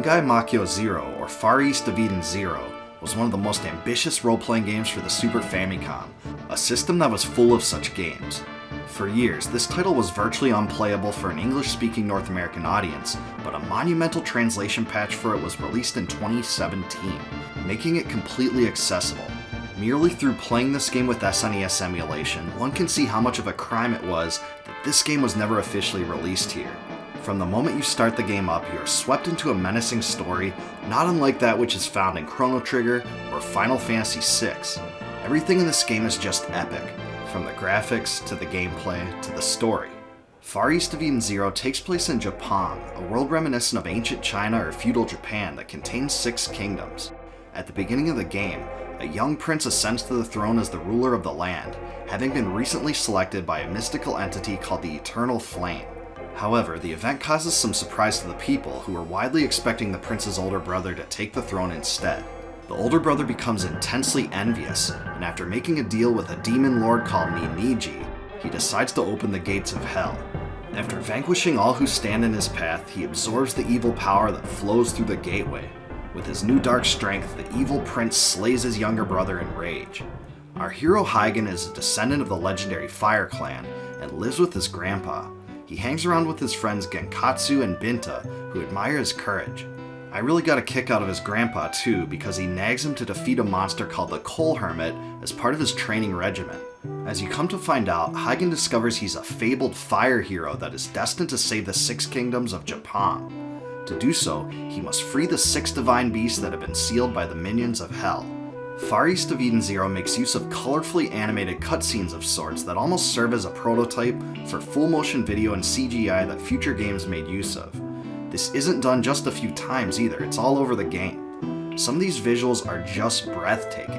Tengai Makyo Zero, or Far East of Eden Zero, was one of the most ambitious role-playing games for the Super Famicom, a system that was full of such games. For years, this title was virtually unplayable for an English-speaking North American audience, but a monumental translation patch for it was released in 2017, making it completely accessible. Merely through playing this game with SNES emulation, one can see how much of a crime it was that this game was never officially released here. From the moment you start the game up, you are swept into a menacing story, not unlike that which is found in Chrono Trigger or Final Fantasy VI. Everything in this game is just epic, from the graphics, to the gameplay, to the story. Far East of Eden Zero takes place in Japan, a world reminiscent of ancient China or feudal Japan that contains 6 kingdoms. At the beginning of the game, a young prince ascends to the throne as the ruler of the land, having been recently selected by a mystical entity called the Eternal Flame. However, the event causes some surprise to the people, who were widely expecting the prince's older brother to take the throne instead. The older brother becomes intensely envious, and after making a deal with a demon lord called Ninigi, he decides to open the gates of hell. After vanquishing all who stand in his path, he absorbs the evil power that flows through the gateway. With his new dark strength, the evil prince slays his younger brother in rage. Our hero Hygen is a descendant of the legendary Fire Clan, and lives with his grandpa. He hangs around with his friends Genkatsu and Binta, who admire his courage. I really got a kick out of his grandpa too, because he nags him to defeat a monster called the Coal Hermit as part of his training regimen. As you come to find out, Hygen discovers he's a fabled fire hero that is destined to save the 6 kingdoms of Japan. To do so, he must free the 6 divine beasts that have been sealed by the minions of hell. Far East of Eden Zero makes use of colorfully animated cutscenes of sorts that almost serve as a prototype for full motion video and CGI that future games made use of. This isn't done just a few times either, it's all over the game. Some of these visuals are just breathtaking.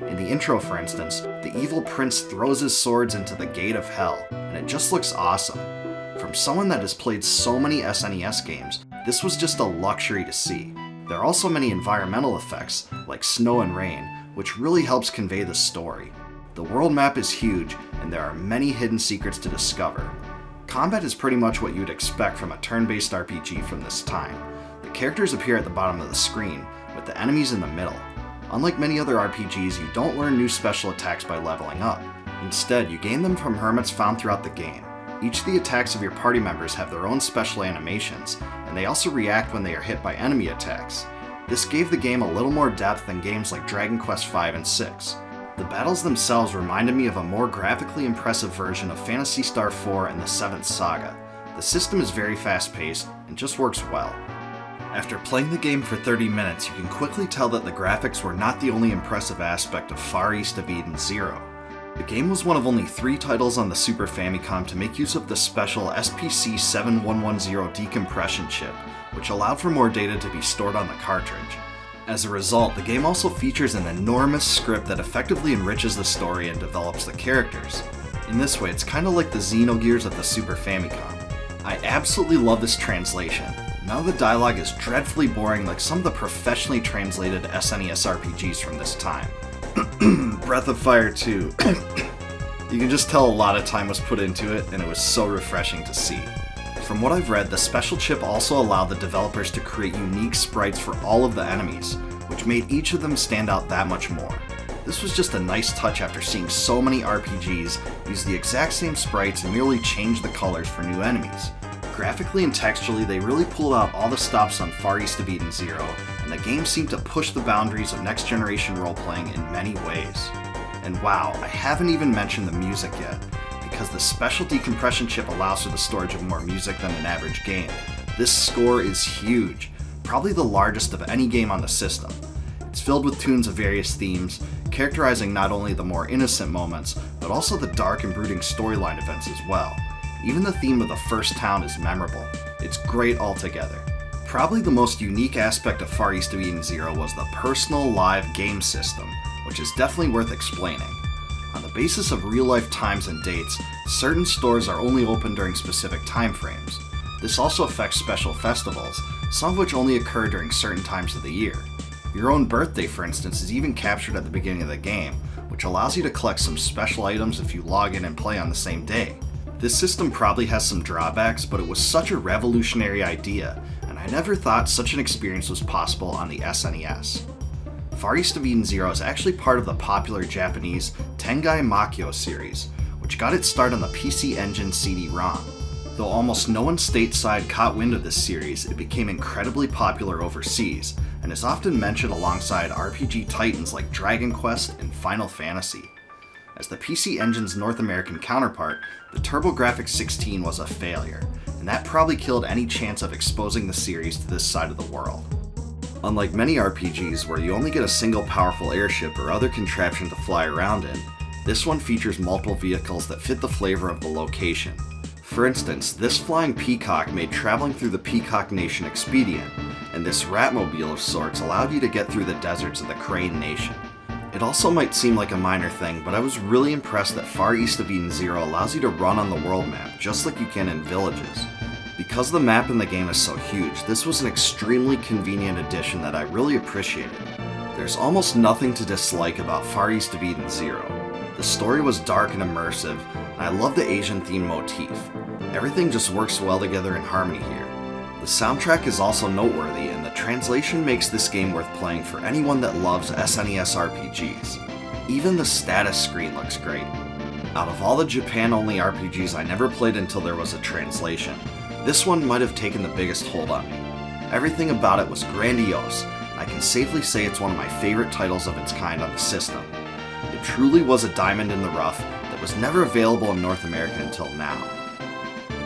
In the intro, for instance, the evil prince throws his swords into the gate of hell, and it just looks awesome. From someone that has played so many SNES games, this was just a luxury to see. There are also many environmental effects, like snow and rain, which really helps convey the story. The world map is huge, and there are many hidden secrets to discover. Combat is pretty much what you'd expect from a turn-based RPG from this time. The characters appear at the bottom of the screen, with the enemies in the middle. Unlike many other RPGs, you don't learn new special attacks by leveling up. Instead, you gain them from hermits found throughout the game. Each of the attacks of your party members have their own special animations, and they also react when they are hit by enemy attacks. This gave the game a little more depth than games like Dragon Quest V and VI. The battles themselves reminded me of a more graphically impressive version of Phantasy Star 4 and the 7th Saga. The system is very fast-paced and just works well. After playing the game for 30 minutes, you can quickly tell that the graphics were not the only impressive aspect of Far East of Eden Zero. The game was one of only 3 titles on the Super Famicom to make use of the special SPC 7110 decompression chip, which allowed for more data to be stored on the cartridge. As a result, the game also features an enormous script that effectively enriches the story and develops the characters. In this way, it's kinda like the Xenogears of the Super Famicom. I absolutely love this translation. None of the dialogue is dreadfully boring like some of the professionally translated SNES RPGs from this time. Breath of Fire 2. You can just tell a lot of time was put into it, and it was so refreshing to see. From what I've read, the special chip also allowed the developers to create unique sprites for all of the enemies, which made each of them stand out that much more. This was just a nice touch after seeing so many RPGs use the exact same sprites and merely change the colors for new enemies. Graphically and textually, they really pulled out all the stops on Far East of Eden Zero, and the game seemed to push the boundaries of next-generation role-playing in many ways. And wow, I haven't even mentioned the music yet. Because the special decompression chip allows for the storage of more music than an average game. This score is huge, probably the largest of any game on the system. It's filled with tunes of various themes, characterizing not only the more innocent moments, but also the dark and brooding storyline events as well. Even the theme of the first town is memorable. It's great altogether. Probably the most unique aspect of Far East of Eden Zero was the personal live game system, which is definitely worth explaining. On the basis of real-life times and dates, certain stores are only open during specific time frames. This also affects special festivals, some of which only occur during certain times of the year. Your own birthday, for instance, is even captured at the beginning of the game, which allows you to collect some special items if you log in and play on the same day. This system probably has some drawbacks, but it was such a revolutionary idea, and I never thought such an experience was possible on the SNES. Far East of Eden Zero is actually part of the popular Japanese Tengai Makyo series, which got its start on the PC Engine CD-ROM. Though almost no one stateside caught wind of this series, it became incredibly popular overseas, and is often mentioned alongside RPG titans like Dragon Quest and Final Fantasy. As the PC Engine's North American counterpart, the TurboGrafx-16 was a failure, and that probably killed any chance of exposing the series to this side of the world. Unlike many RPGs where you only get a single powerful airship or other contraption to fly around in, this one features multiple vehicles that fit the flavor of the location. For instance, this flying peacock made traveling through the Peacock Nation expedient, and this Ratmobile of sorts allowed you to get through the deserts of the Crane Nation. It also might seem like a minor thing, but I was really impressed that Far East of Eden Zero allows you to run on the world map just like you can in Villages. Because the map in the game is so huge, this was an extremely convenient addition that I really appreciated. There's almost nothing to dislike about Far East of Eden Zero. The story was dark and immersive, and I love the Asian theme motif. Everything just works well together in harmony here. The soundtrack is also noteworthy, and the translation makes this game worth playing for anyone that loves SNES RPGs. Even the status screen looks great. Out of all the Japan-only RPGs I never played until there was a translation, this one might have taken the biggest hold on me. Everything about it was grandiose, and I can safely say it's one of my favorite titles of its kind on the system. It truly was a diamond in the rough that was never available in North America until now.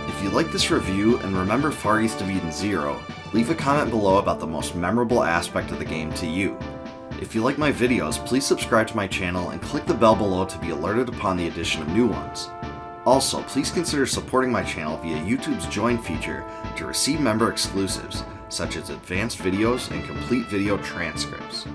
If you like this review and remember Far East of Eden Zero, leave a comment below about the most memorable aspect of the game to you. If you like my videos, please subscribe to my channel and click the bell below to be alerted upon the addition of new ones. Also, please consider supporting my channel via YouTube's Join feature to receive member exclusives, such as advanced videos and complete video transcripts.